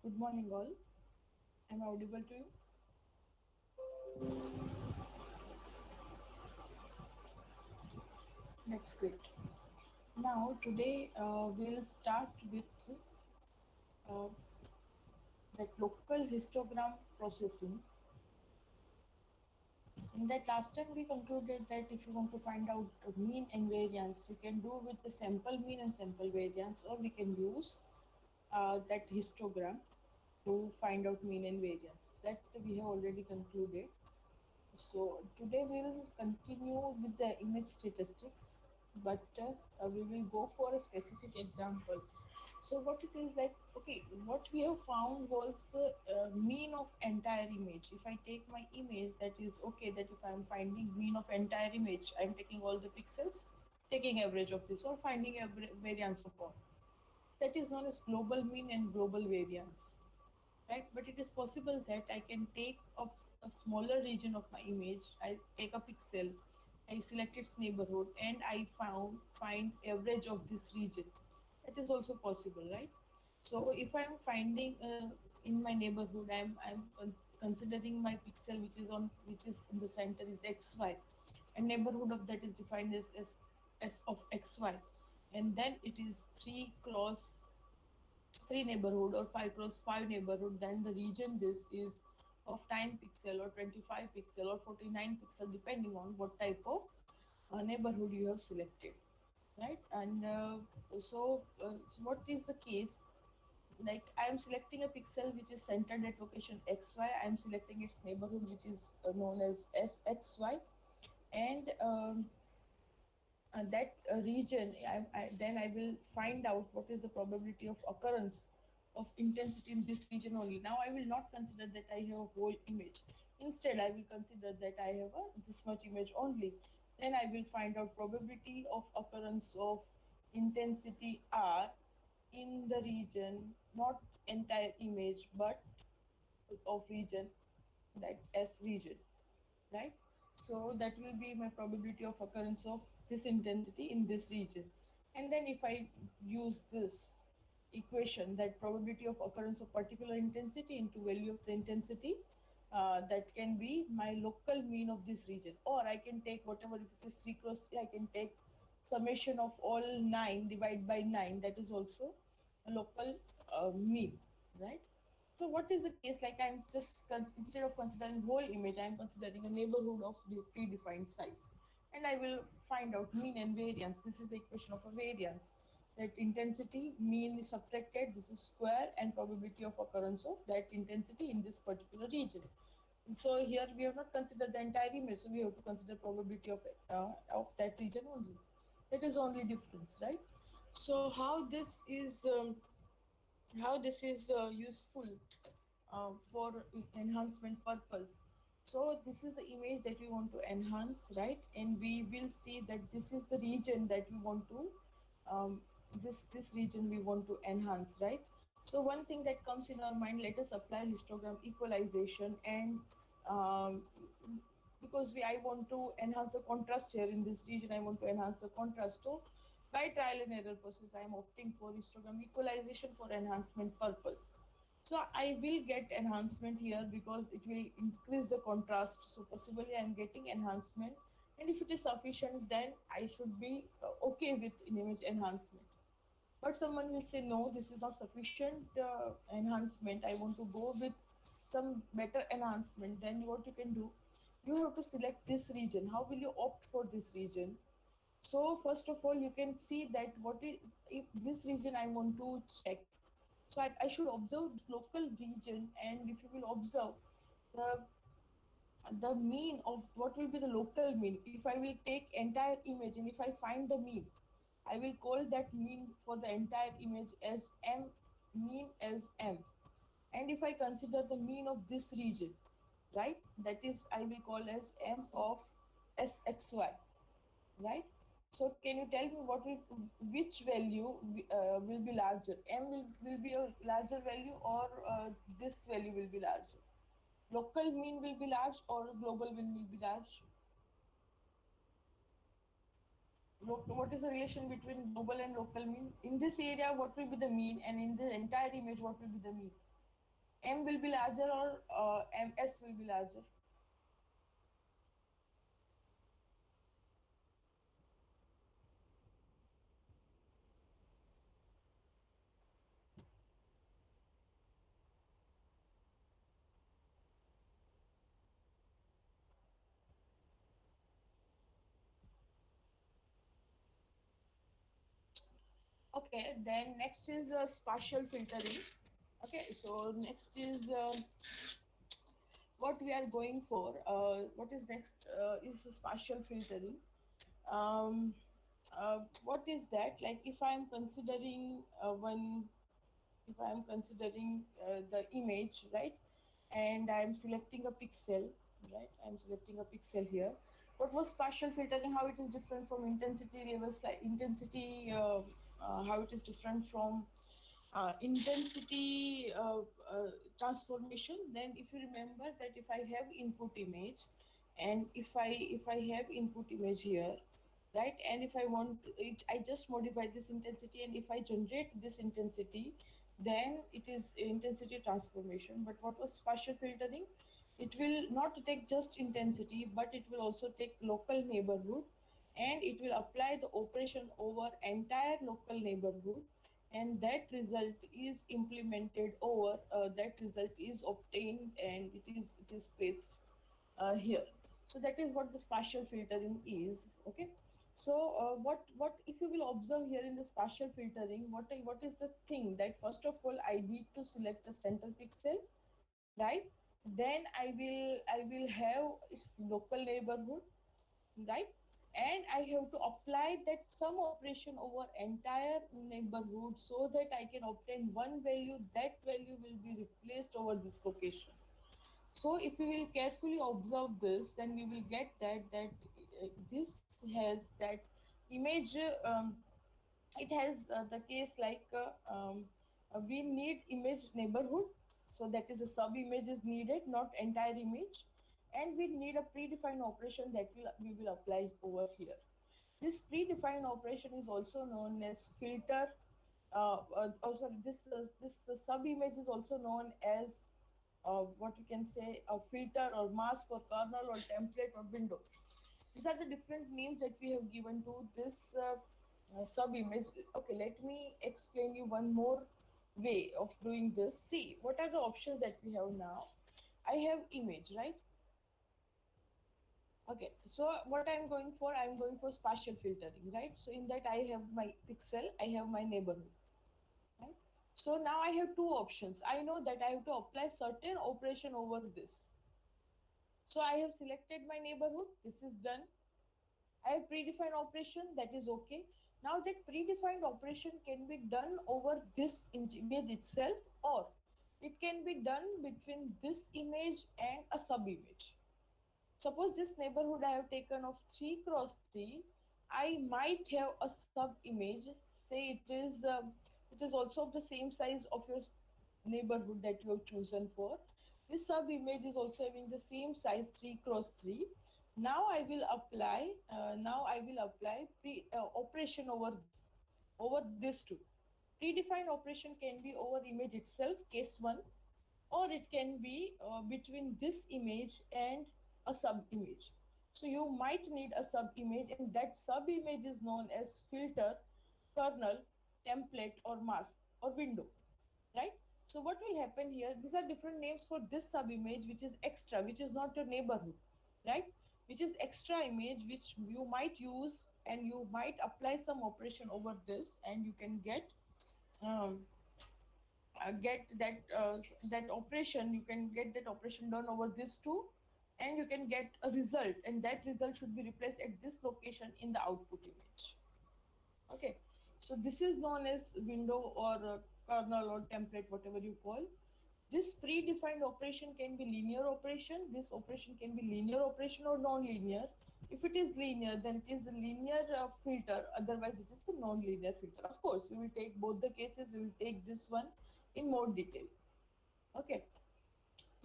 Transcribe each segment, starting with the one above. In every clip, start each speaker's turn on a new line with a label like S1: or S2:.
S1: Good morning, all. Am I audible to you? That's great. Now, today we'll start with uh, that local histogram processing. In that last time we concluded that if you want to find out mean and variance, we can do with the sample mean and sample variance, or we can use that histogram to find out mean and variance. That we have already concluded. So today we will continue with the image statistics, but we will go for a specific example. So what it is like, okay, what we have found was the mean of entire image. If I take my image, that is okay, that if I am finding mean of entire image, I am taking all the pixels, taking average of this, or finding a variance of all. That is known as global mean and global variance, right? But it is possible that I can take a smaller region of my image. I take a pixel, I select its neighborhood, and I find average of this region. That is also possible, right? So if I am finding in my neighborhood, I'm considering my pixel which is in the center is xy, and neighborhood of that is defined as s of xy, and then it is 3 cross 3 neighborhood or 5 cross 5 neighborhood, then the region this is of 10 pixel or 25 pixel or 49 pixel, depending on what type of neighborhood you have selected, right? And so what is the case, like I am selecting a pixel which is centered at location xy. I am selecting its neighborhood which is known as sxy, and that region, then I will find out what is the probability of occurrence of intensity in this region only. Now I will not consider that I have a whole image. Instead, I will consider that I have this much image only. Then I will find out probability of occurrence of intensity R in the region, not entire image, but of region, that S region, right? So that will be my probability of occurrence of this intensity in this region. And then if I use this equation, that probability of occurrence of particular intensity into value of the intensity, that can be my local mean of this region. Or I can take whatever, if it is 3 cross 3, I can take summation of all 9 divide by 9, that is also a local mean, right? So what is the case, like I'm just instead of considering whole image, I'm considering a neighborhood of the predefined size, and I will find out mean and variance. This is the equation of a variance, that intensity mean is subtracted, this is square, and probability of occurrence of that intensity in this particular region. So here we have not considered the entire image, so we have to consider probability of that region only. That is only difference, right? So how this is useful for enhancement purpose. So this is the image that we want to enhance, right? And we will see that this is the region that we want to this region we want to enhance, right? So one thing that comes in our mind, let us apply histogram equalization, and because we I want to enhance the contrast here in this region, I want to enhance the contrast. So by trial and error process, I am opting for histogram equalization for enhancement purpose. So I will get enhancement here because it will increase the contrast. So possibly I am getting enhancement, and if it is sufficient, then I should be okay with image enhancement. But someone will say, no, this is not sufficient enhancement. I want to go with some better enhancement. Then what you can do, you have to select this region. How will you opt for this region? So first of all, you can see that what is, if this region I want to check. So I should observe this local region, and if you will observe the mean of what will be the local mean. If I will take entire image and if I find the mean, I will call that mean for the entire image as m, mean as m. And if I consider the mean of this region, right, that is I will call as m of sxy, right? So can you tell me which value will be larger? M will be a larger value, or this value will be larger? Local mean will be large or global mean will be large? What is the relation between global and local mean? In this area, what will be the mean, and in the entire image, what will be the mean? M will be larger or MS will be larger? Okay, then next is spatial filtering. Okay, so next is what we are going for. What is next is spatial filtering. Um, what is that? Like if I am considering one, if I am considering the image, right, and I am selecting a pixel, right, I am selecting a pixel here. What was spatial filtering? How it is different from intensity level, intensity, how it is different from intensity transformation. Then if you remember that if I have input image, and if I have input image here, right, and if I want it, I just modify this intensity, and if I generate this intensity, then it is intensity transformation. But what was spatial filtering? It will not take just intensity, but it will also take local neighborhood, and it will apply the operation over entire local neighborhood, and that result is implemented over that result is obtained, and it is placed here. So that is what the spatial filtering is. Okay, so what if you will observe here in the spatial filtering, what is the thing that first of all I need to select a center pixel, right? Then I will have its local neighborhood, right? And I have to apply that some operation over entire neighborhood so that I can obtain one value. That value will be replaced over this location. So if we will carefully observe this, then we will get that this has that image. It has the case like we need image neighborhood, so that is a sub image is needed, not entire image, and we need a predefined operation that we will apply over here. This predefined operation is also known as filter. Also, this sub image is also known as what you can say a filter or mask or kernel or template or window. These are the different names that we have given to this sub image. Okay, let me explain you one more way of doing this. See, what are the options that we have now? I have image, right? Okay, so what I'm going for spatial filtering, right? So in that I have my pixel, I have my neighborhood, right? So now I have two options. I know that I have to apply certain operation over this. So I have selected my neighborhood. This is done. I have predefined operation, that is okay. Now that predefined operation can be done over this image itself, or it can be done between this image and a sub image. Suppose this neighborhood I have taken of 3 cross 3, I might have a sub image. Say it is also of the same size of your neighborhood that you have chosen for. This sub image is also having the same size 3 cross 3. Now I will apply. Operation over this too. Predefined operation can be over image itself, case 1, or it can be between this image and a sub image. So you might need a sub image, and that sub image is known as filter, kernel, template, or mask, or window, right? So what will happen here? These are different names for this sub image, which is extra, which is not your neighborhood, right? Which is extra image, which you might use, and you might apply some operation over this, and you can um, get that operation. You can get that operation done over this too, and you can get a result, and that result should be replaced at this location in the output image. Okay, so this is known as window or kernel or template, whatever you call. This predefined operation can be linear operation. This operation can be linear operation or non-linear. If it is linear, then it is a linear filter. Otherwise, it is a non-linear filter. Of course, we will take both the cases. We will take this one in more detail. Okay.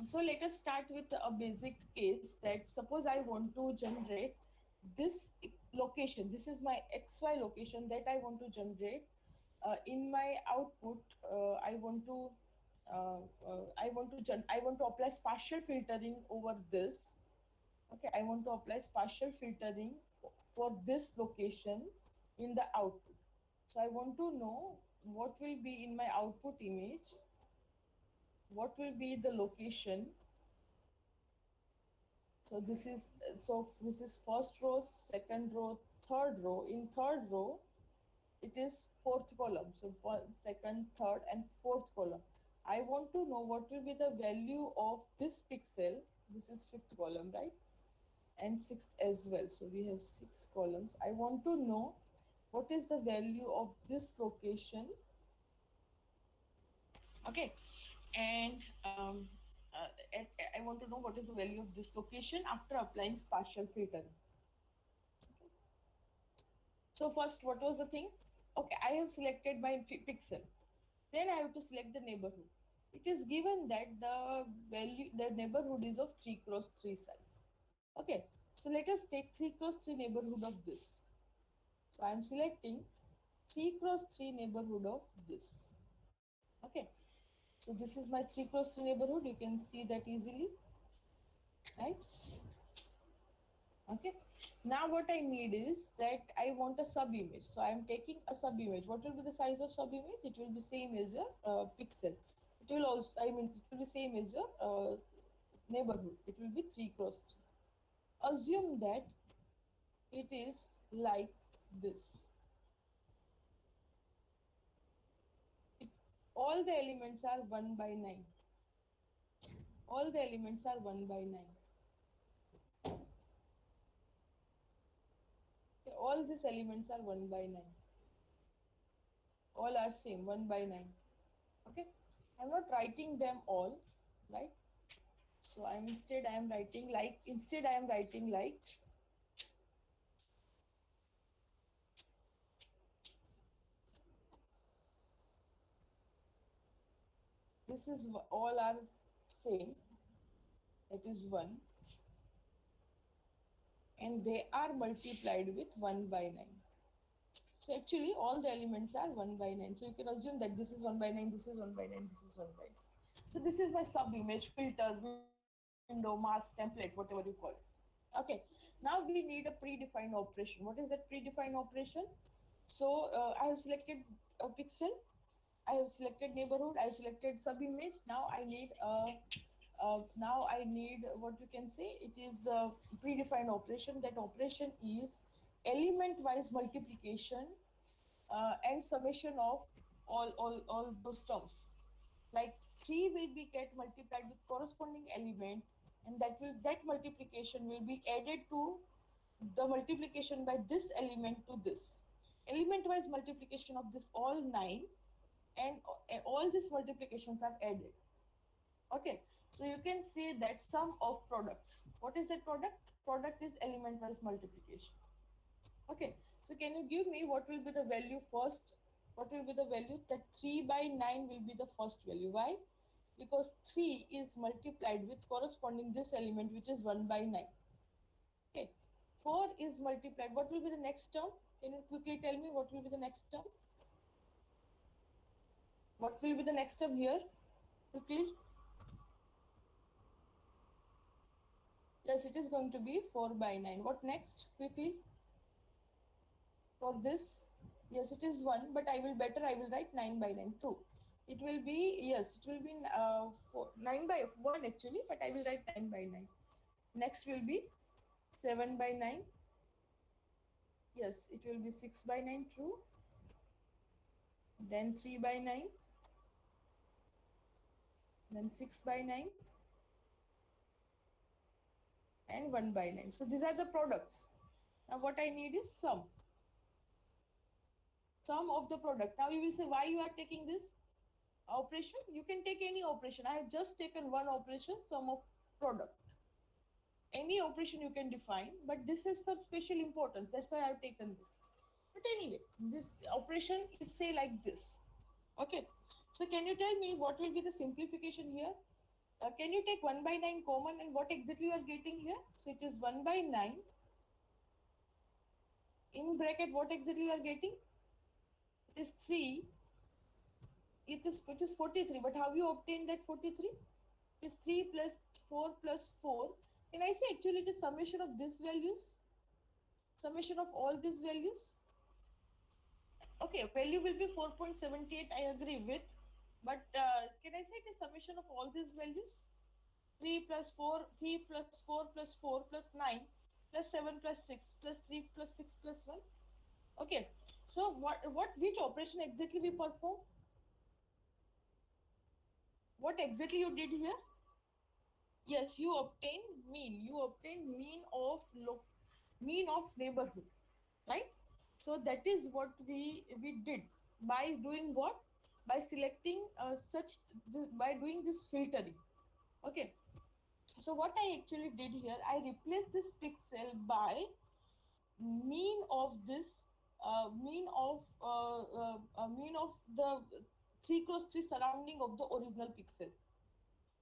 S1: So let us start with a basic case that suppose I want to generate this location. This is my XY location that I want to generate in my output. I want to I want to apply spatial filtering over this. Okay, I want to apply spatial filtering for this location in the output. So I want to know what will be in my output image, what will be the location. So this is first row, second row, third row. In third row, it is fourth column. So first, second, third, and fourth column. I want to know what will be the value of this pixel. This is fifth column, right? And sixth as well. So we have six columns. I want to know what is the value of this location. Okay, and I want to know what is the value of this location after applying spatial filtering. Okay. So first, what was the thing? Okay, I have selected my pixel. Then I have to select the neighborhood. It is given that the neighborhood is of 3 cross 3 size. Okay, so let us take 3 cross 3 neighborhood of this. So I am selecting 3 cross 3 neighborhood of this. Okay, so this is my 3 cross 3 neighborhood. You can see that easily, right? Okay, now what I need is that I want a sub image. So I am taking a sub image. What will be the size of sub image? It will be same as your pixel. It will also, I mean, it will be same as your neighborhood. It will be 3 cross 3. Assume that it is like this. It, all the elements are 1 by 9. All the elements are 1 by 9. Okay, all these elements are 1 by 9. All are same, 1 by 9. Okay, I'm not writing them all, right? So I am writing like this is all are same, that is 1, and they are multiplied with 1 by 9. So actually all the elements are 1 by 9. So you can assume that this is 1 by 9, this is 1 by 9, this is 1 by 9. So this is my sub image, filter, window, mask, template, whatever you call it. Okay, now we need a predefined operation. What is that predefined operation? So I have selected a pixel, I have selected neighborhood, I have selected sub image. Now I need what you can say, it is a predefined operation. That operation is element wise multiplication and summation of all those terms. Like 3 will be get multiplied with corresponding element, and that multiplication will be added to the multiplication by this element to this element wise multiplication of this all 9, and all these multiplications are added. Okay, so you can say that sum of products. What is that product? Product is element wise multiplication. Okay, so can you give me what will be the value first? What will be the value? That 3 by 9 will be the first value. Why? Because 3 is multiplied with corresponding this element, which is 1 by 9. Okay, 4 is multiplied. What will be the next term? Can you quickly tell me what will be the next term? What will be the next term here? Quickly. Yes, it is going to be 4 by 9. What next? Quickly. For this, yes, it is 1, but I will write 9 by 9. True. It will be, yes, it will be 9 by 1 actually, but I will write 9 by 9. Next will be 7 by 9. Yes, it will be 6 by 9. True. Then 3 by 9. Then 6 by 9. And 1 by 9. So these are the products. Now what I need is sum of the product. Now you will say why you are taking this operation. You can take any operation. I have just taken one operation, sum of product. Any operation you can define, but this has some special importance. That's why I've taken this. But anyway, this operation is say like this. Okay. So can you tell me what will be the simplification here? Can you take 1 by 9 common, and what exactly you are getting here? So it is 1 by 9 in bracket. What exactly you are getting? It is 3 it is 43, but how you obtain that 43? It is 3 plus 4 plus 4. Can I say actually it is summation of these values? Summation of all these values? Okay, value will be 4.78, I agree with. But can I say it is summation of all these values? 3 plus 4, 3 plus 4 plus 4 plus 9 plus 7 plus 6 plus 3 plus 6 plus 1. Okay, so which operation exactly we perform? What exactly you did here? Yes, you obtain mean. You obtain mean of neighborhood, right? So that is what we did by doing what? By selecting by doing this filtering. Okay. So what I actually did here, I replaced this pixel by mean of this mean of the 3 cross 3 surrounding of the original pixel.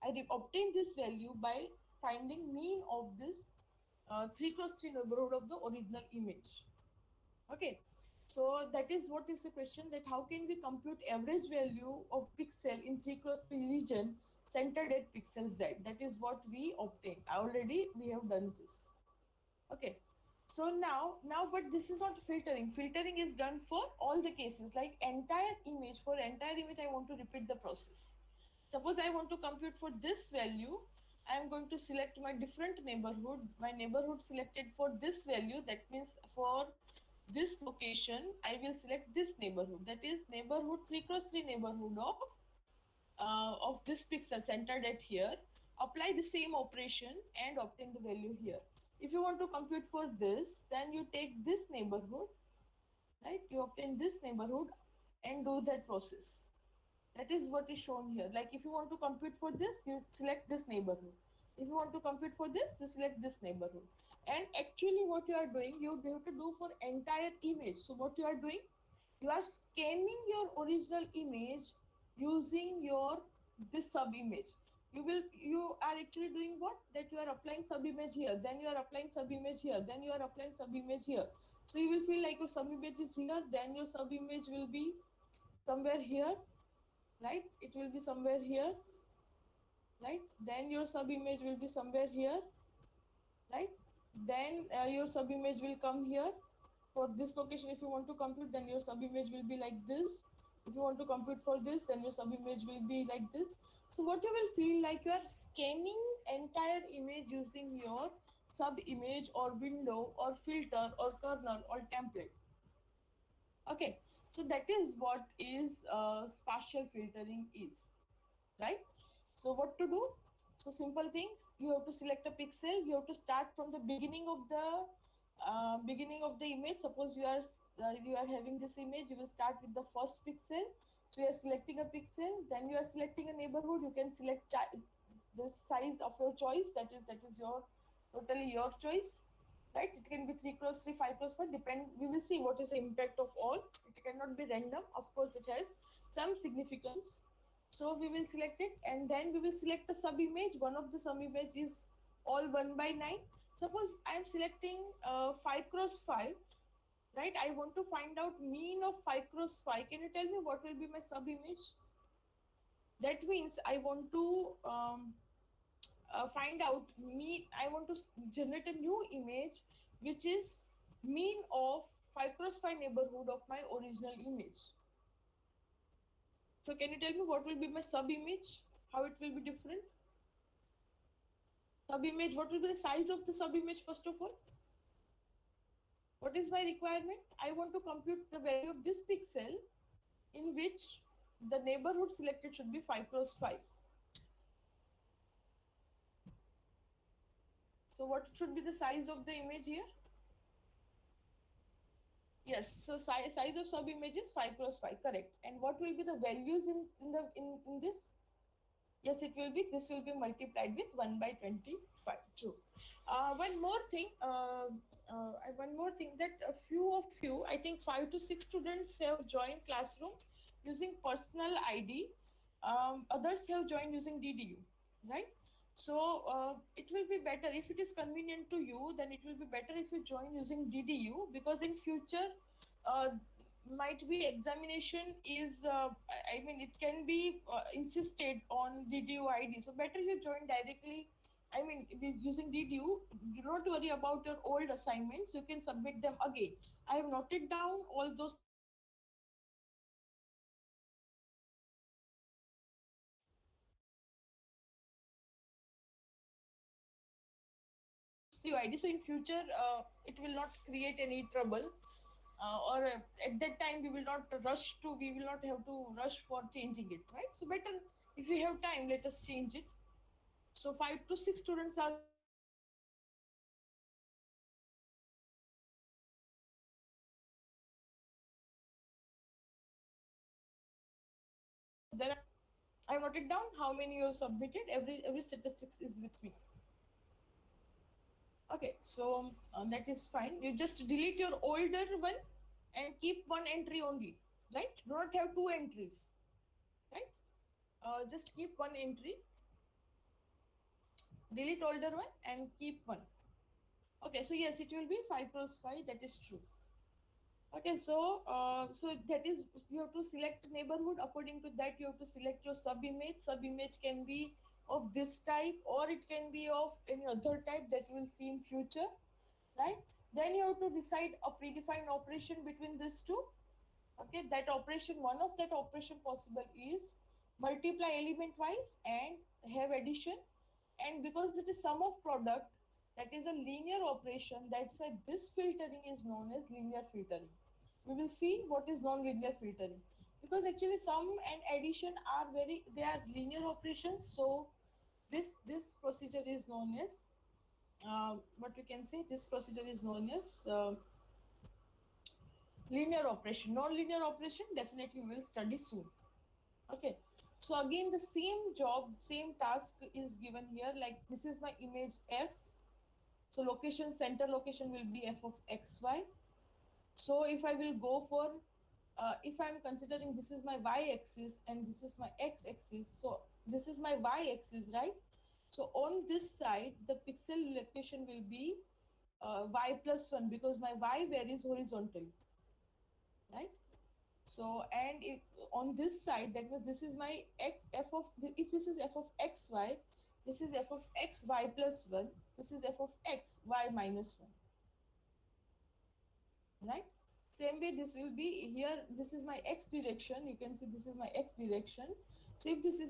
S1: I obtained this value by finding mean of this 3 cross 3 neighborhood of the original image. Okay, so that is what is the question, that how can we compute average value of pixel in 3 cross 3 region centered at pixel z? That is what we obtained. Already we have done this. Okay, so now but this is not filtering. Filtering is done for all the cases, like entire image. For entire image I want to repeat the process. Suppose I want to compute for this value, I am going to select my different neighborhood, my neighborhood selected for this value. That means for this location I will select this neighborhood, that is neighborhood 3 cross 3 neighborhood of this pixel centered at here. Apply the same operation and obtain the value here. If you want to compute for this, then you take this neighborhood, right? You obtain this neighborhood and do that process. That is what is shown here. Like if you want to compute for this, you select this neighborhood. If you want to compute for this, you select this neighborhood. And actually what you are doing, you have to do for entire image. So what you are doing, you are scanning your original image using your this sub image. You are actually doing what? That you are applying sub image here, then you are applying sub image here, then you are applying sub image here. So you will feel like your sub image is here, then your sub image will be somewhere here, right? It will be somewhere here, right? Then your sub image will be somewhere here, right? Then your sub image will come here for this location. If you want to compute, then your sub image will be like this. If you want to compute for this, then your sub image will be like this. So what you will feel like, you are scanning entire image using your sub image or window or filter or kernel or template. Okay, so that is what is spatial filtering is, right? So what to do? So simple things, you have to select a pixel. You have to start from the beginning of the image. Suppose you are having this image, you will start with the first pixel. So you are selecting a pixel, then you are selecting a neighborhood. You can select the size of your choice. That is your totally your choice, right? It can be 3 cross 3, 5 cross 5, depend. We will see what is the impact of all. It cannot be random, of course it has some significance. So we will select it, and then we will select a sub image. One of the sub image is all 1 by 9. Suppose I am selecting 5 cross 5, right? I want to find out mean of 5 cross 5. Can you tell me what will be my sub image? That means I want to find out mean. I want to generate a new image which is mean of 5 cross 5 neighborhood of my original image. So can you tell me what will be my sub image? How it will be different? Sub image, what will be the size of the sub image first of all? What is my requirement? I want to compute the value of this pixel in which the neighborhood selected should be 5 cross 5. So what should be the size of the image here? Yes, so size of sub image is 5 cross 5, correct. And what will be the values in this? Yes, it will be, this will be multiplied with 1 by 25. True. One more thing, that a few of you, I think 5 to 6 students have joined classroom using personal ID. Others have joined using DDU, right? So it will be better if it is convenient to you, then it will be better if you join using DDU, because in future uh, might be examination is I mean it can be insisted on DDUID, so better you join directly. I mean using DDU, do not worry about your old assignments, you can submit them again. I have noted down all those things which you have mentioned in your DDUID, so in future it will not create any trouble, or at that time we will not have to rush for changing it, right? So better, if we have time, let us change it. So 5 to 6 students are there in our class. There are, I noted down how many you have submitted. Every statistics is with me. Okay, so that is fine. You just delete your older one and keep one entry only, right? Do not have two entries, right? Just keep one entry, delete older one and keep one. Okay, so yes, it will be 5 cross 5. That is true. Okay, so so that is, you have to select neighborhood. According to that, you have to select your sub image. Sub image can be of this type or it can be of any other type that you will see in future, right? Then you have to decide a predefined operation between these two. Okay, that operation, one of that operation possible is multiply element wise and have addition. And because it is sum of product, that is a linear operation, that's why this filtering is known as linear filtering. We will see what is non-linear filtering, because actually sum and addition are very, they are linear operations. So this procedure is known as what we can say, this procedure is known as linear operation. Non-linear operation definitely we will study soon. Okay, so again the same job, same task is given here. Like this is my image f, so location, center location will be f of xy. So if I will go for if I'm considering this is my y axis and this is my x axis, so this is my y axis, right? So on this side the pixel location will be y plus 1, because my y varies horizontally, right? So and if on this side, that means this is my x f of, if this is f of xy, this is f of x y plus 1, this is f of x y minus 1, right? Same way this will be here, this is my x direction, you can see this is my x direction. So if this is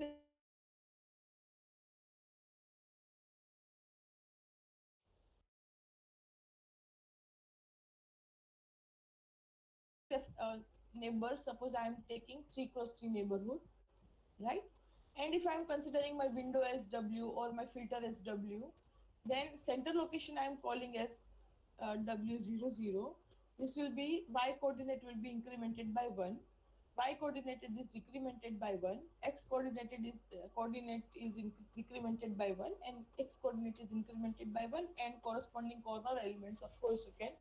S1: f of neighbors, suppose I am taking 3 cross 3 neighborhood, right? And if I'm considering my window as W or my filter as W, then center location I am calling as W00. This will be, y coordinate will be incremented by 1, y coordinated is decremented by 1, x coordinated is decremented by 1, and x coordinate is incremented by 1, and corresponding corner elements, of course you can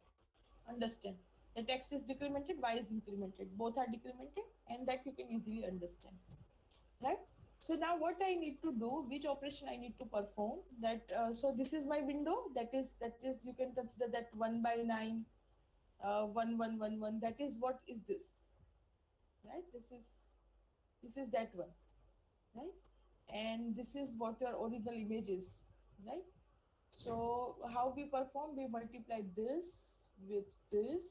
S1: understand that x is decremented, y is incremented, both are decremented, and that you can easily understand, right? So now what I need to do, which operation I need to perform, that so this is my window, that is you can consider that 1 by 9, 1 1 1 1, that is, what is this, right? This is that one, right? And this is what your original image is, right? So how we perform, we multiply this with this,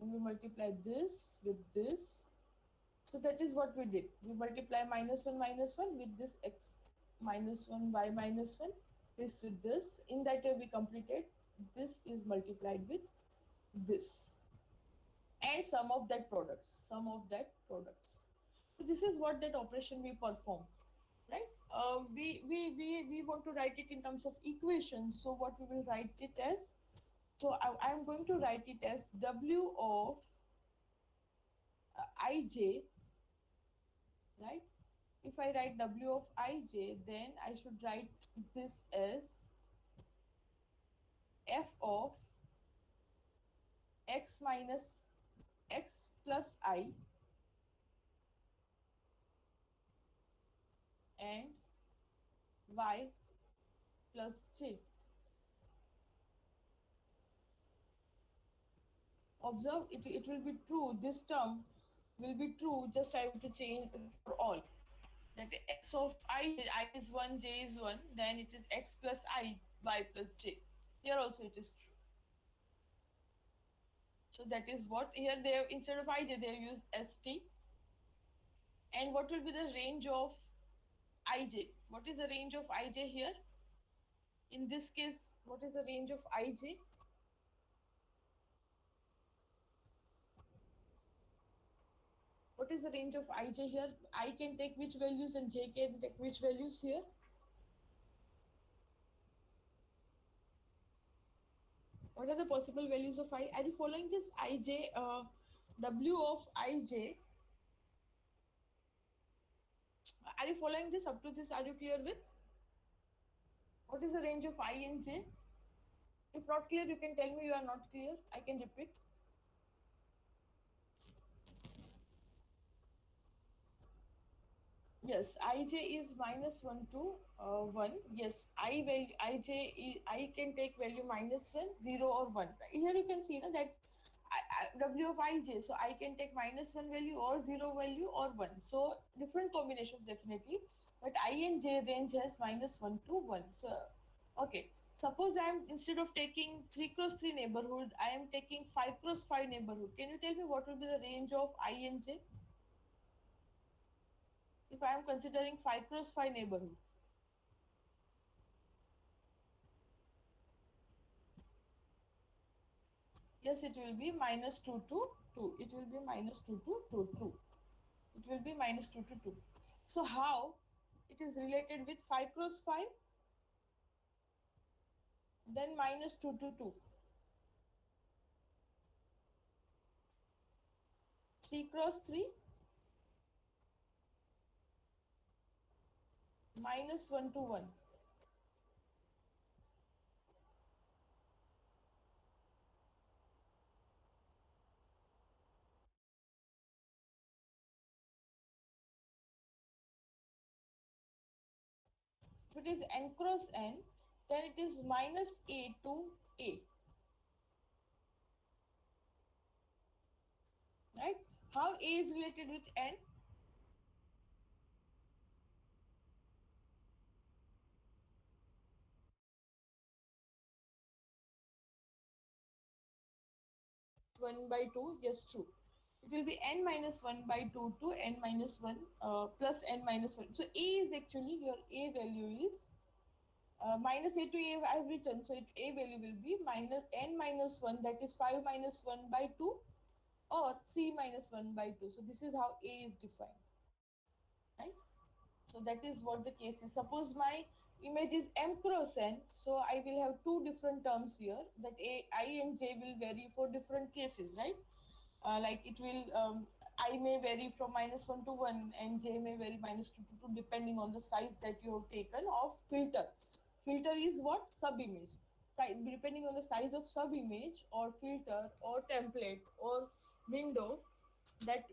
S1: and we multiply this with this. So that is what we did. We multiply minus 1 with this x minus 1 y minus 1, this with this. In that way we completed. This is multiplied with this. And sum of that products. Sum of that products. So this is what that operation we perform. Right? We want to write it in terms of equations. So what we will write it as? So I am going to write it as W of ij, right? If I write W of ij, then I should write this as f of x minus x plus I and y plus j. Observe, it will be true, this term will be true, just I have to change for all, that x of I is 1, j is 1, then it is x plus I, y plus j. Here also it is true. So that is what here they have, instead of ij they have used st. And what will be the range of ij? What is the range of ij here? In this case, what is the range of ij? What is the range of ij here? I can take which values and j can take which values here? What are the possible values of I? Are you following this ij? W of ij. Are you following this up to this? Are you clear with? What is the range of I and j? If not clear, you can tell me you are not clear. I can repeat. Yes, ij is minus 1 to 1. Yes, I value ij I can take value minus 1, 0 or 1. Here you can see na, that w of ij. So I can take minus 1 value or 0 value or 1. So different combinations definitely. But I and j range has minus 1 to 1. So okay. Suppose I am, instead of taking 3 cross 3 neighborhood, I am taking 5 cross 5 neighborhood. Can you tell me what will be the range of I and j? If I am considering 5 cross 5 neighborhood. Yes, it will be minus 2 to 2. It will be minus 2 to 2. True. It will be minus 2 to 2. So how it is related with 5 cross 5, then minus 2 to 2. 3 cross 3, minus 1 to 1. If it is n cross n, then it is minus a to a. Right? How a is related with n? Minus 1 by 2, yes, true. It will be n minus 1 by 2 to n minus 1 plus n minus 1. So a is actually, your a value is minus a to a I have written. So a value will be minus n minus 1, that is 5 minus 1 by 2 or 3 minus 1 by 2. So this is how a is defined. Right? So that is what the case is. Suppose my image is m cross n, so I will have two different terms here, that a I and j will vary for different cases, right? Like it will I may vary from minus 1 to 1 and j may vary minus 2 to 2 depending on the size that you have taken of filter. Filter is what? Sub image. Depending on the size of sub image or filter or template or window, that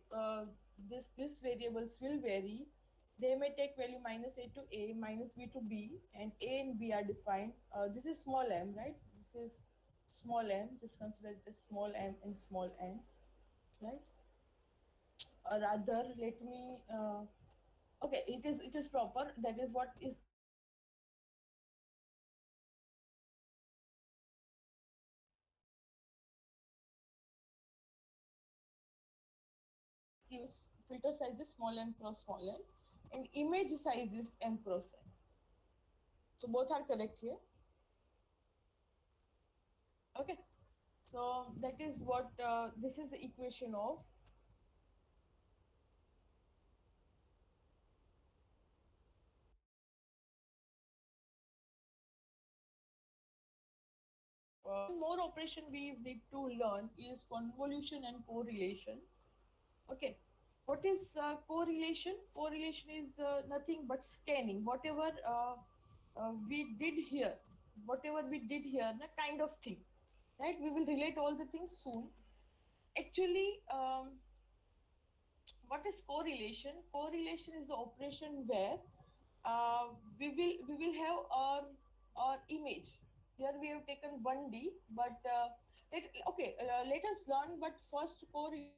S1: this variables will vary. They may take value minus a to a, minus b to b, and a and b are defined. This is small m, right? This is small m. Just consider it as small m and small n, right? Or rather, let me. Okay, it is proper. That is what is gives filter size is small m cross small n, and image size is m cross n. So both are correct here. Okay. So that is what this is the equation of one more operation we need to learn is convolution and correlation. Okay. What is correlation? Correlation is nothing but scanning. We did here, whatever we did here, the kind of thing, right? We will relate all the things soon. Actually, what is correlation? Correlation is the operation where we will have our image. Here we have taken 1D, but okay, let us learn. But first, correlation.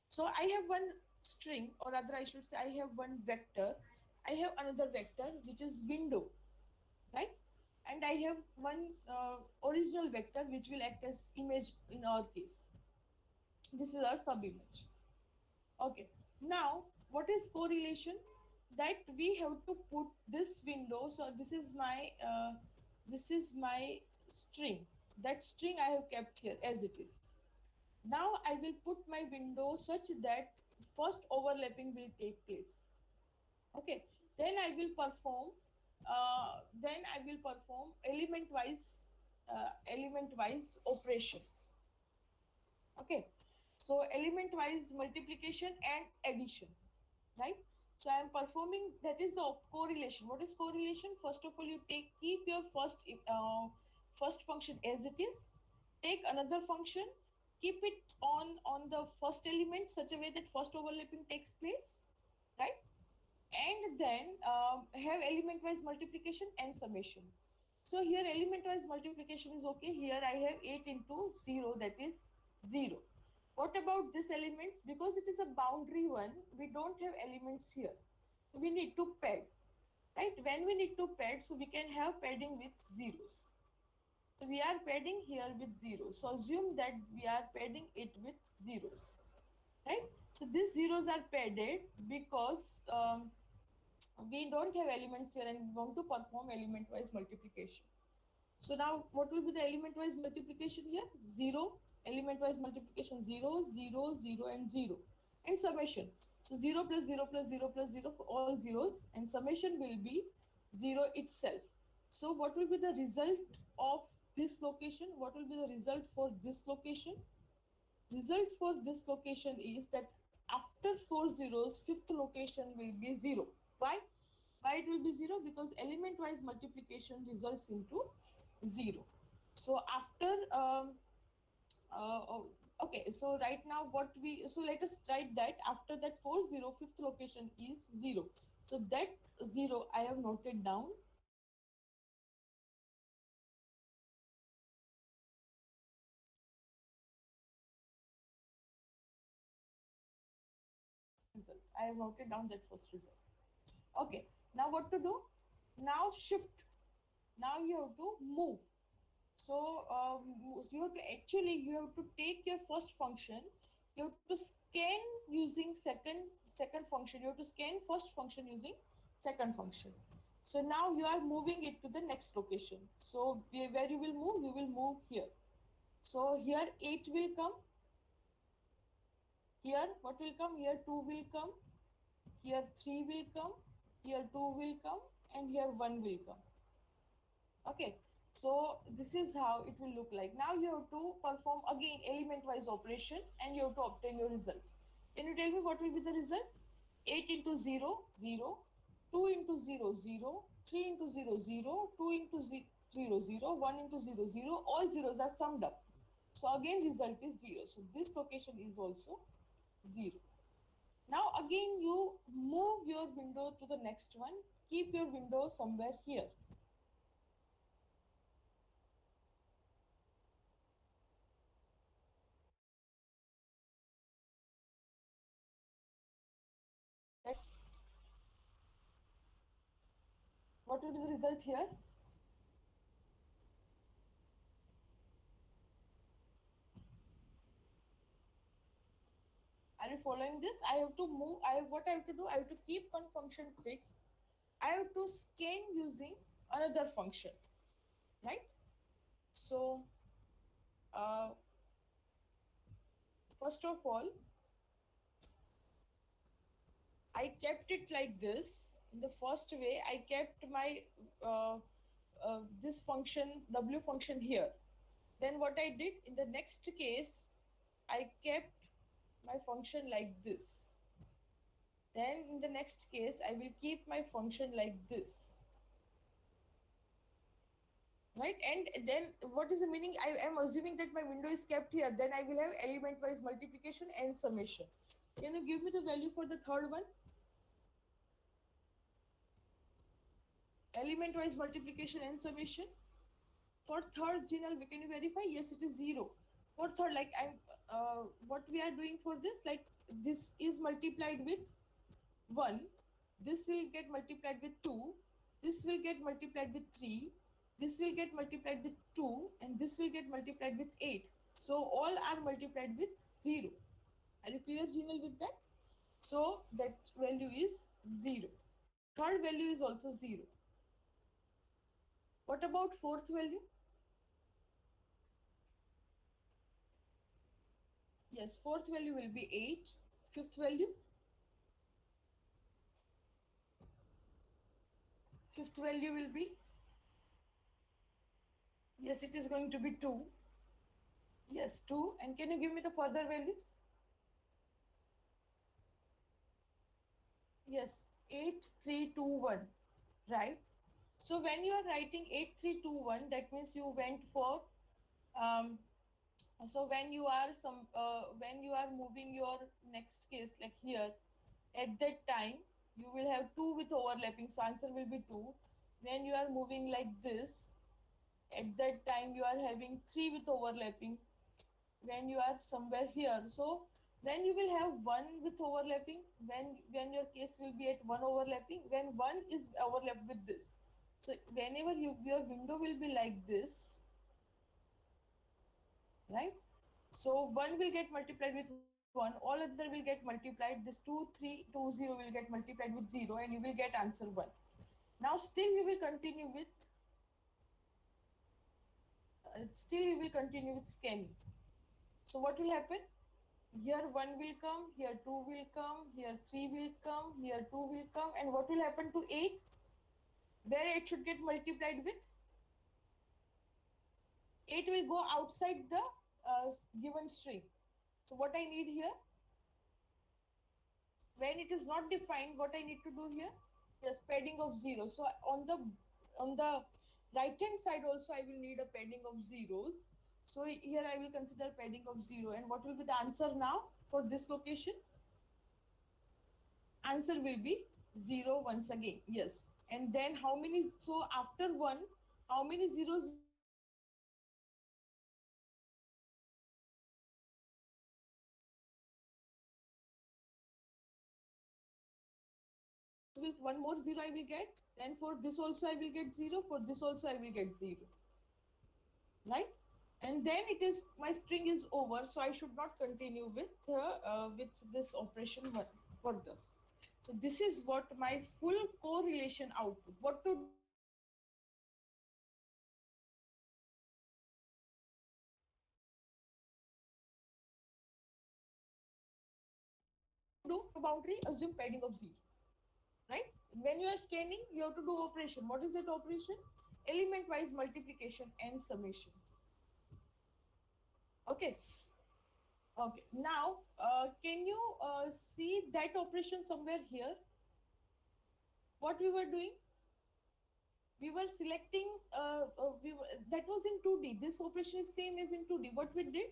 S1: So I have one string, or rather, I should say, I have one correlation. So I have one string, or rather, I should say, I have one vector. I have another vector which is window, right? And I have one original vector which will act as image in our case. This is our sub image. Okay. Now, what is correlation? That we have to put this window. So this is my string. That string I have kept here as it is. Now I will put my window such that first overlapping will take place. Okay. Then I will perform element wise operation. Okay. So element wise multiplication and addition, right? So I am performing, that is the correlation. What is correlation? First of all, you keep your first function as it is, take another function, keep it on the first element such a way that first overlapping takes place, right? And then have element wise multiplication and summation. So here element wise multiplication is okay. Here I have 8 into 0, that is 0. What about this elements? Because it is a boundary one, we don't have elements here, we need to pad, right? When we need to pad, so we can have padding with zeros. So we are padding here with zeros, so assume that we are padding it with zeros, right? So these zeros are padded because we don't have elements here and we want to perform element wise multiplication. So now what will be the element wise multiplication here? 0, element wise multiplication 0, 0, 0 and 0, and summation. So 0 plus 0 plus 0 plus 0 for all zeros, and summation will be 0 itself. So what will be the result of this location? What will be the result for this location? Result for this location is that after 4 zeros, fifth location will be 0. Why? Why it will be 0? Because element wise multiplication results into 0. So after oh, okay, so right now what we, so let us write that after that 4 0, fifth location is 0. So that 0 I have noted down. Result, I have noted down that first result. Okay, now what to do? Now shift. Now you have to move. So you have to actually, you have to take your first function, you have to scan using second function, you have to scan first function using second function. So now you are moving it to the next location. So where you will move here. So here 8 will come, here what will come, here 2 will come, here 3 will come, here 2 will come, and here 1 will come. Okay, so this is how it will look like. Now you have to perform again element wise operation and you have to obtain your result. Can you tell me what will be the result? 8 into 0, 0, 2 into 0, 0, 3 into 0, 0, 2 into 0, 0, 1 into 0, 0, all zeros are summed up. So again result is 0. So this location is also 0. Now again you move your window to the next one. Keep your window somewhere here. That, what will be the result here? Are you following this? I have to move. What I have to do? I have to keep one function fixed. I have to scan using another function, right? So, uh, first of all, I kept it like this. In the first way, I kept my this function W function here. Then what I did in the next case, I kept my function like this. Then in the next case, I will keep my function like this. right? And then what is the meaning? I am assuming that my window is kept here, then I will have element wise multiplication and summation. Can you give me the value for the third one? Element wise multiplication and summation. For third, Jinal, can you verify? Yes, it is 0. For third, like I'm, what we are doing for this, like this is multiplied with 1, this will get multiplied with 2, this will get multiplied with 3, this will get multiplied with 2, and this will get multiplied with 8. So all are multiplied with 0. Are you clear, Jinal, with that? So that value is 0. Third value is also 0. What about fourth value? Yes, fourth value will be 8. Fifth value? Fifth value will be, yes, it is going to be 2. Yes, 2. And can you give me the further values? Yes, 8, 3, 2, 1. Right? So when you are writing 8, 3, 2, 1, that means you went for, um, so when you are moving your next case like here, at that time you will have 2 with overlapping, so answer will be 2. When you are moving like this, at that time you are having 3 with overlapping. When you are somewhere here, so when you will have 1 with overlapping, when your case will be at 1 overlapping, when 1 is overlapped with this, so whenever your window will be like this, right? So 1 will get multiplied with 1, all other will get multiplied, this 2 3 2 0 will get multiplied with 0, and you will get answer 1. Now still you will continue with, still you will continue with scanning. So what will happen? Here 1 will come, here 2 will come, here 3 will come, here 2 will come, and what will happen to 8? Where 8 should get multiplied with? 8 will go outside the given string. So what I need here, when it is not defined, what I need to do here? Yes, padding of 0. So on the right hand side also I will need a padding of zeros. So here I will consider padding of 0, and what will be the answer now for this location? Answer will be 0 once again. Yes. And then how many, so after 1, how many zeros will come? One more 0 I will get. Then for this also I will get 0. For this also I will get 0. Right? And then it is, my string is over, so I should not continue with this operation further. So this is what my full correlation output. What to do? Outer boundary, assume padding of 0. Right? When you are scanning, you have to do operation. What is that operation? Element wise multiplication and summation. Okay. Okay. Now, can you see that operation somewhere here? What we were doing? We were selecting. That was in 2D. This operation is same as in 2D. What we did?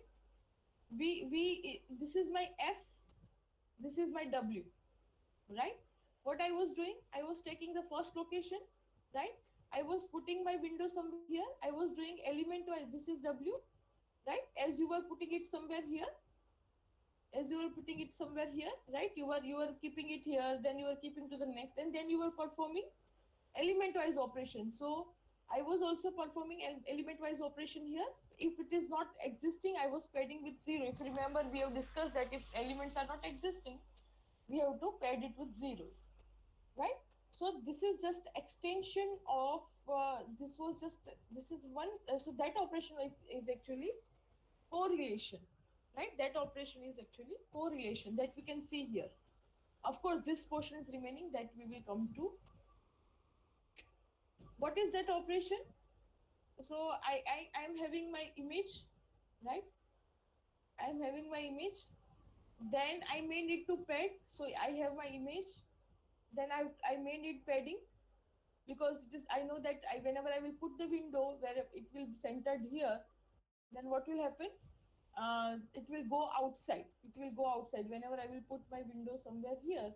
S1: We This is my F. This is my W. Right? What I was doing? I was taking the first location, right? I was putting my window somewhere here. I was doing element wise. This is W, right? As you were putting it somewhere here, as you were putting it somewhere here, right? You were keeping it here, then you were keeping to the next, and then you were performing element wise operation. So I was also performing element wise operation here. If it is not existing, I was padding with 0. If you remember, we have discussed that if elements are not existing, we have to pad it with zeros, right? So this is just extension of this was just this is one, so that operation is actually correlation, right? That operation is actually correlation that we can see here. Of course this portion is remaining, that we will come to. What is that operation? So I am having my image, right? I am having my image, then I may need to pad. So I have my image, then I may need padding. because it is, I know that whenever I will put the window where it will be centered here, then what will happen? It will go outside. It will go outside. Whenever I will put my window somewhere here,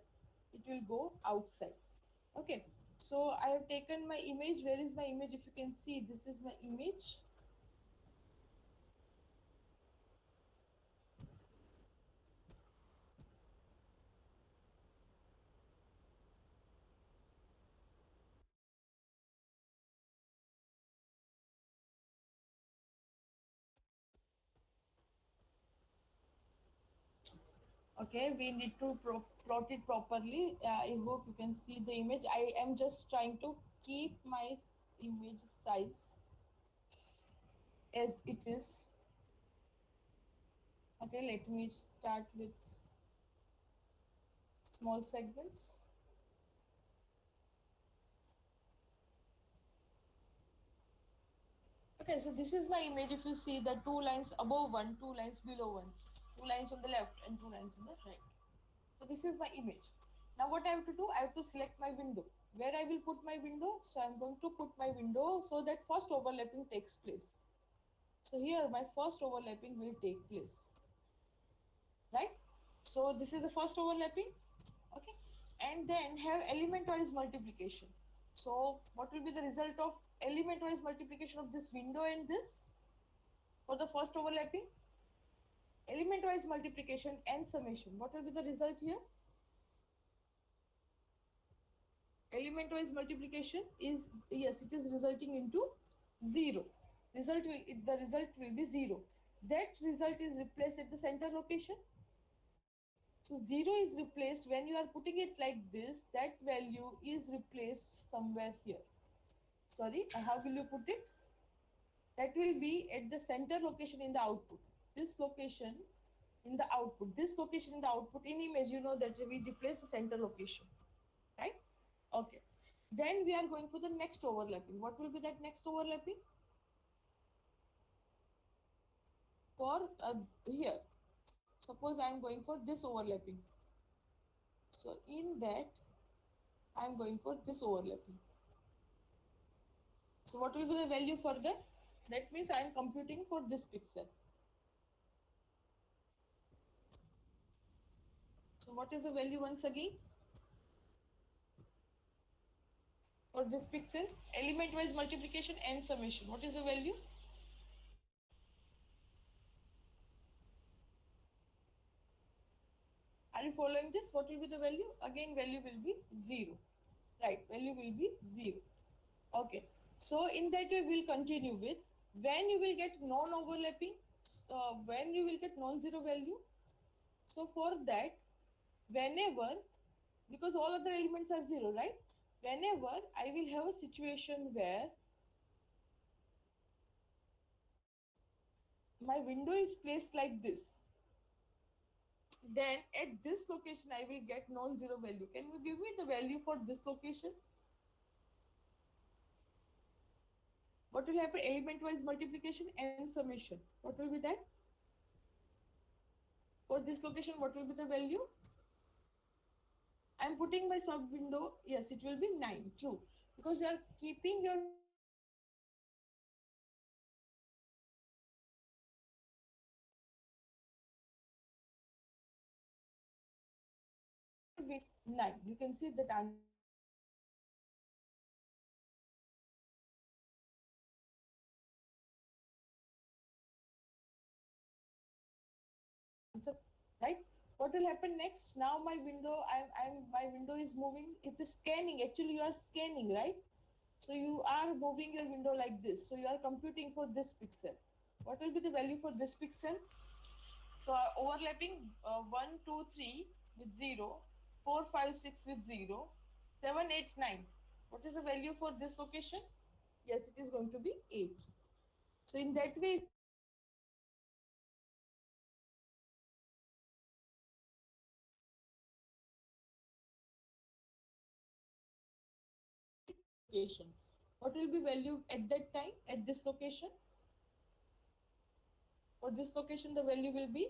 S1: it will go outside. Okay. So I have taken my image. Where is my image? If you can see, this is my image. Okay, we need to plot it properly. I hope you can see the image. I am just trying to keep my image size as it is. Okay, let me start with small segments. Okay, so this is my image. If you see the two lines above one, two lines below one, two lines on the left and two lines on the right. So this is my image. Now what I have to do, I have to select my window. Where I will put my window? So I'm going to put my window so that first overlapping takes place. So here my first overlapping will take place, right? So this is the first overlapping, okay? And then have element wise multiplication. So what will be the result of element wise multiplication of this window and this for the first overlapping? Element wise multiplication and summation. What will be the result here? Element wise multiplication is, yes, it is resulting into 0. The result will be 0. That result is replaced at the center location. So 0 is replaced when you are putting it like this, that value is replaced somewhere here. Sorry, how will you put it? That will be at the center location in the output. This location in the output. This location in the output in image, you know that we replace the center location, right? Okay. Then we are going for the next overlapping. What will be that next overlapping? For here. Suppose I am going for this overlapping. So in that, I am going for this overlapping. So what will be the value for that? That means I am computing for this pixel. So what is the value once again? For this pixel, element wise multiplication and summation. What is the value? Are you following this? What will be the value? Again, value will be 0. Right, value will be 0. Okay. So in that way, we'll continue with when you will get non-overlapping, when you will get non-zero value. So for that, whenever, because all other elements are 0, right? Whenever I will have a situation where my window is placed like this, then at this location I will get non-zero value. Can you give me the value for this location? What will happen? Element wise multiplication and summation. What will be that? For this location, what will be the value? I'm putting my sub window. Yes, it will be 9. True. Because you are keeping your window where it will be centered. So it will be 9. You can see that answer is 9. Answer, right? What will happen next? Now my window, my window is moving. It is scanning. Actually, you are scanning, right? So you are moving your window like this. So you are computing for this pixel. What will be the value for this pixel? So overlapping 1, 2, 3 with 0, 4, 5, 6 with 0, 7, 8, 9. What is the value for this location? Yes, it is going to be 8. So in that way, if you are computing for this pixel, location, what will be value at that time at this location? For this location, the value will be,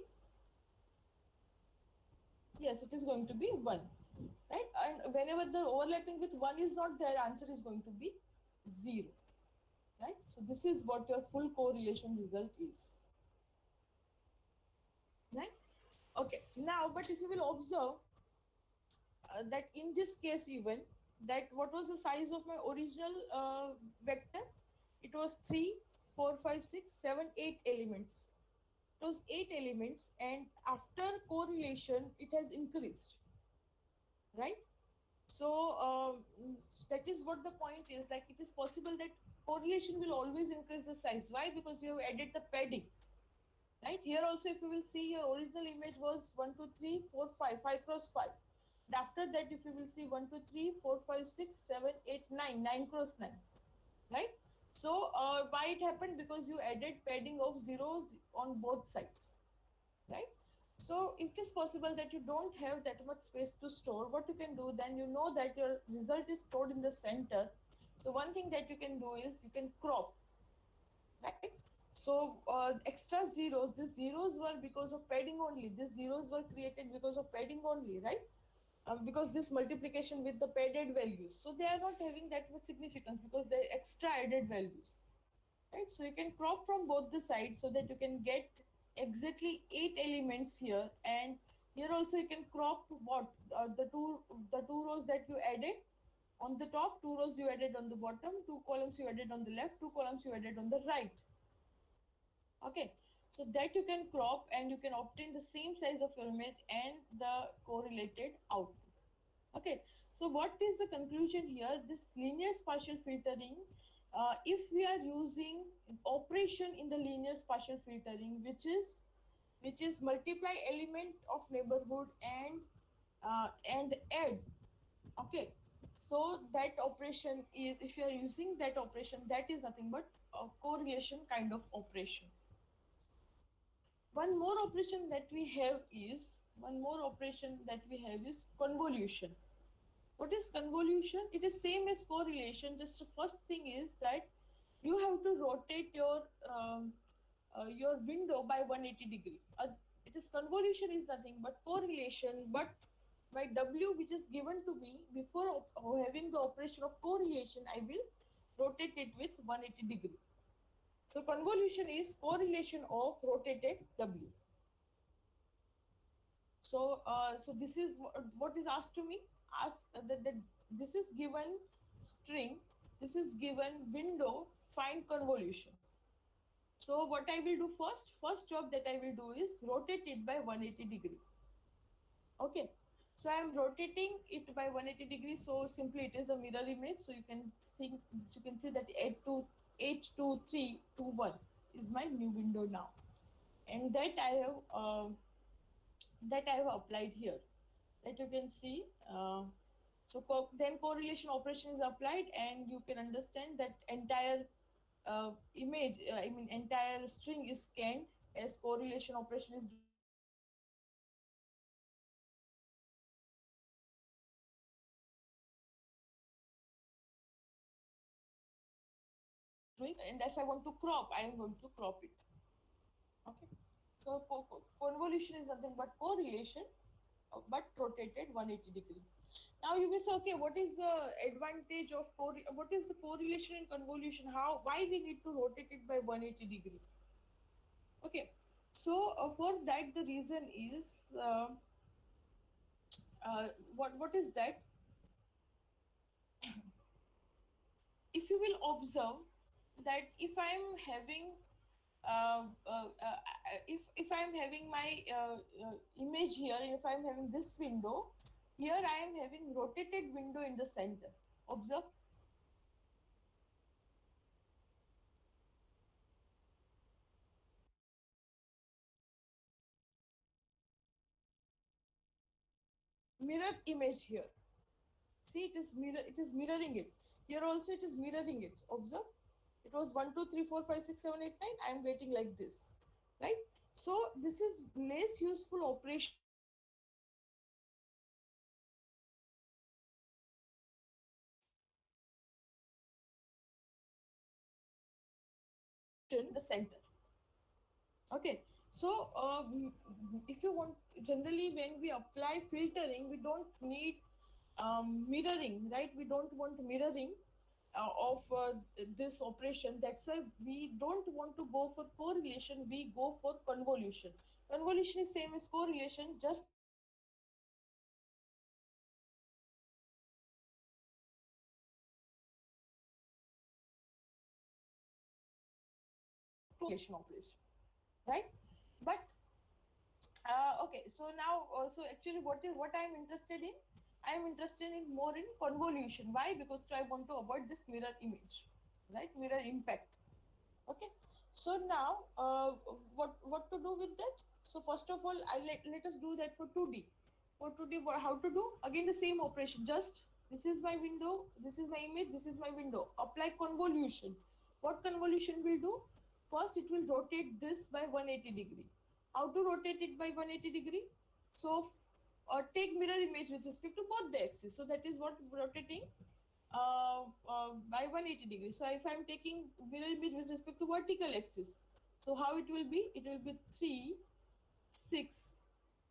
S1: yes, it is going to be 1. right? And whenever the overlapping with 1 is not there, answer is going to be 0, right? So this is what your full correlation result is, right? Okay, now but if you will observe that in this case even, that what was the size of my original vector? It was 3, 4, 5, 6, 7, 8 elements. It was 8 elements, and after correlation it has increased, right? So that is what the point is, like it is possible that correlation will always increase the size. Why? Because we have added the padding, right? Here also if you will see, your original image was 1 2 3 4 5, 5 cross 5, and after that if you will see 1 2 3 4 5 6 7 8 9, 9 cross 9, right? So why it happened? Because you added padding of zeros on both sides, right? So if it is possible that you don't have that much space to store, what you can do, then you know that your result is stored in the center. So one thing that you can do is you can crop, right? So extra zeros, these zeros were because of padding only, these zeros were created because of padding only, right? Because this multiplication with the padded values, so they are not having that much significance because they're extra added values, right? So you can crop from both the sides so that you can get exactly 8 elements here, and here also you can crop what, the two rows that you added on the top, two rows you added on the bottom, two columns you added on the left, two columns you added on the right. Okay, so that you can crop and you can obtain the same size of your image and the correlated output. Okay, so what is the conclusion here? This linear spatial filtering, if we are using operation in the linear spatial filtering, which is multiply element of neighborhood and add. Okay, so that operation is, if you are using that operation, that is nothing but a correlation kind of operation. One more operation that we have is one more operation that we have is convolution. What is convolution? It is same as correlation. Just the first thing is that you have to rotate your window by 180-degree. It is convolution is nothing but correlation, but my W which is given to me before having the operation of correlation, I will rotate it with 180-degree. So convolution is correlation of rotated W. So this is what is asked to me. Ask that this is given string, this is given window, find convolution. So what I will do first job that I will do is rotate it by 180-degree. Okay, so I am rotating it by 180-degree. So simply it is a mirror image. So think you can see that 82321 is my new window now, and that I have applied here, that you can see. Then correlation operation is applied, and you can understand that entire image, I mean entire string is scanned as correlation operation is doing, and if I want to crop I am going to crop it. Okay, so convolution is nothing but correlation, but rotated 180-degree. Now you may say, okay, what is the advantage of what is the correlation and convolution? Why we need to rotate it by 180-degree? Okay, so for that the reason is, uh, what is that? If you will observe that if I am having if I am having my image here, if I am having this window here, I am having rotated window in the center. Observe, mirror image here. See, it is mirroring it. Here also it is mirroring it. Observe, it was 1 2 3 4 5 6 7 8 9. I am getting like this, right? So this is less useful operation in the center. Okay, so if you want, generally when we apply filtering, we don't need mirroring, right? We don't want mirroring of this operation. That's why we don't want to go for correlation, we go for convolution. Convolution is same as correlation, just correlation operation, right? But okay, so now so actually what I'm interested in, I'm interested in more in convolution. Why? Because I want to avoid this mirror image, right? Mirror impact. Okay, so now what to do with that? So first of all, let us do that for 2D. For 2D, how to do? Again the same operation, just this is my window, this is my image, this is my window. Apply convolution. What convolution will do? First it will rotate this by 180 degree. How to rotate it by 180 degree? So take mirror image with respect to both the axes, so that is what rotating by 180 degrees. So if I'm taking mirror image with respect to vertical axis, so how it will be? It will be 3, 6,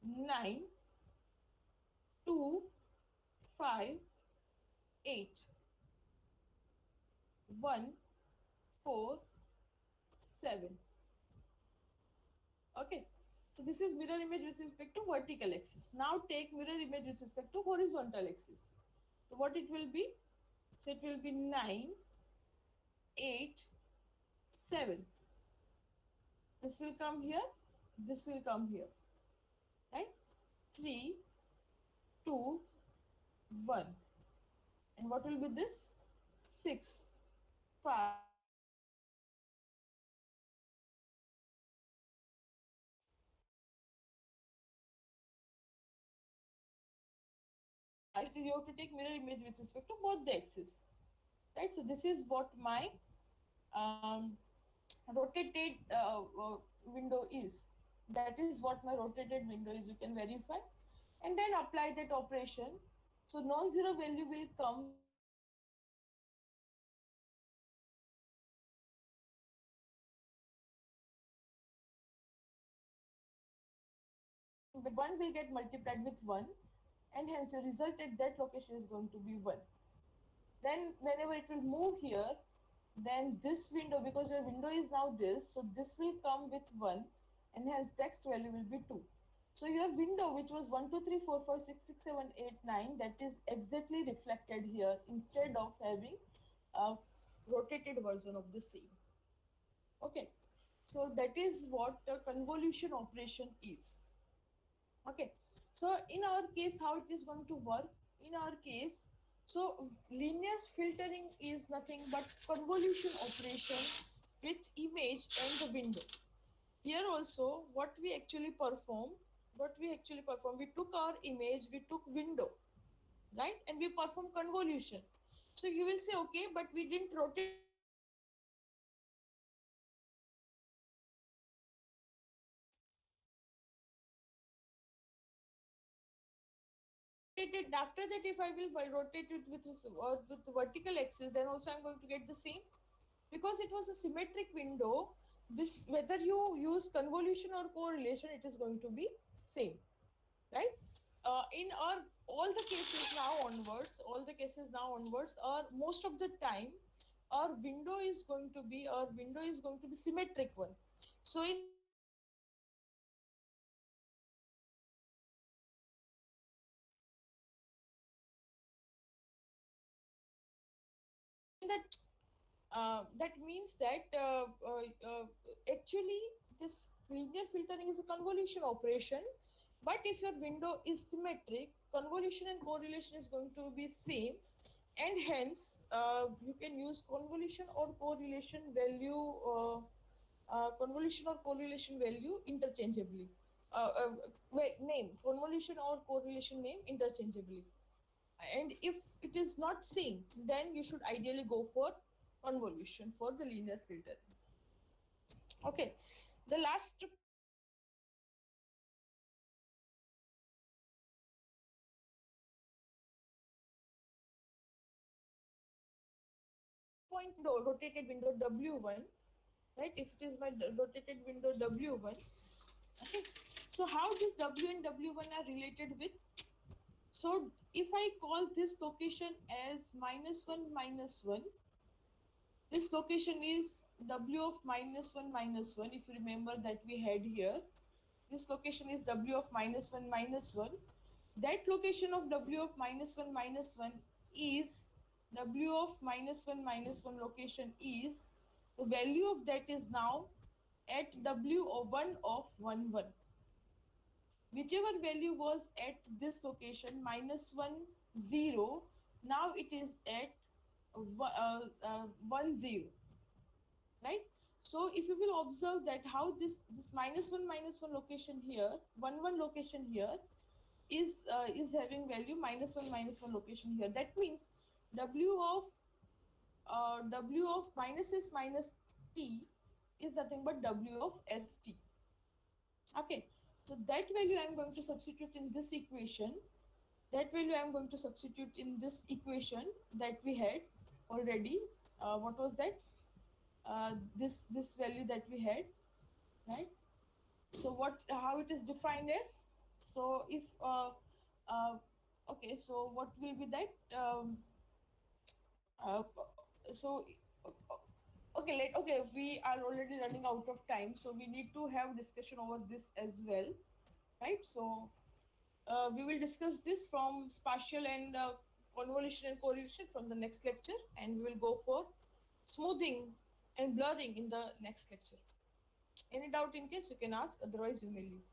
S1: 9, 2, 5, 8, 1, 4, 7. Okay. So this is mirror image with respect to vertical axis. Now take mirror image with respect to horizontal axis. So what it will be? So it will be 9, 8, 7. This will come here. This will come here. Right? 3, 2, 1. And what will be this? 6, 5, 5. You have to take mirror image with respect to both the axes. Right? So this is what my um, rotated window is. That is what my rotated window is. You can verify. And then apply that operation. So non-zero value will come when one will get multiplied with 1. When 1 will get multiplied with 1, and hence your result at that location is going to be 1. Then whenever it will move here, then this window, because your window is now this, so this will come with 1, and hence next value will be 2. So your window, which was 1 2 3 4 5 6 6 7 8 9, that is exactly reflected here instead of having a rotated version of the same. Okay, so that is what a convolution operation is. Okay, so in our case, how it is going to work? In our case, so linear filtering is nothing but convolution operation with image and the window. Here also, what we actually perform, we took our image, we took window, right, and we perform convolution. So you will say, okay, but we didn't rotate it by 180 degree. So what we will do? Rotate it. After that, if I will rotate it with this, with the vertical axis, then also I'm going to get the same, because it was a symmetric window. This, whether you use convolution or correlation, it is going to be same, right? In our all the cases now onwards, or most of the time, our window is going to be symmetric one. So in that case, what we will do? So in that means that actually this linear filtering is a convolution operation. But if your window is symmetric, convolution and correlation is going to be same, and hence you can use convolution or correlation value interchangeably. Name convolution or correlation name interchangeably. And if it is not same, then you should ideally go for convolution for the linear filter. Okay, the last point, rotated window W1, right? If it is my rotated window W1, okay. So how this W and W1 are related with? So if I call this location as -1, this location is w of -1, if you remember that we had here. This location is w of -1. That location of w of -1 is w of -1 location is the value of that is now at w of 1 of 1 1. Whichever value was at this location -1 0, now it is at 1 0, right? So if you will observe that how this -1 location here, 1 1 location here is having value -1 location here. That means w of w of minus s minus t is nothing but w of st. Okay, so that value I am going to substitute in this equation. That value I am going to substitute in this equation that we had already. What was that? This value that we had, right? So what, how it is defined as, so if uh, okay, so what will be that, uh, so okay, we are already running out of time, so we need to have discussion over this as well, right? So we will discuss this from spatial and convolution and correlation from the next lecture, and we will go for smoothing and blurring in the next lecture. Any doubt in case you can ask, otherwise you may leave.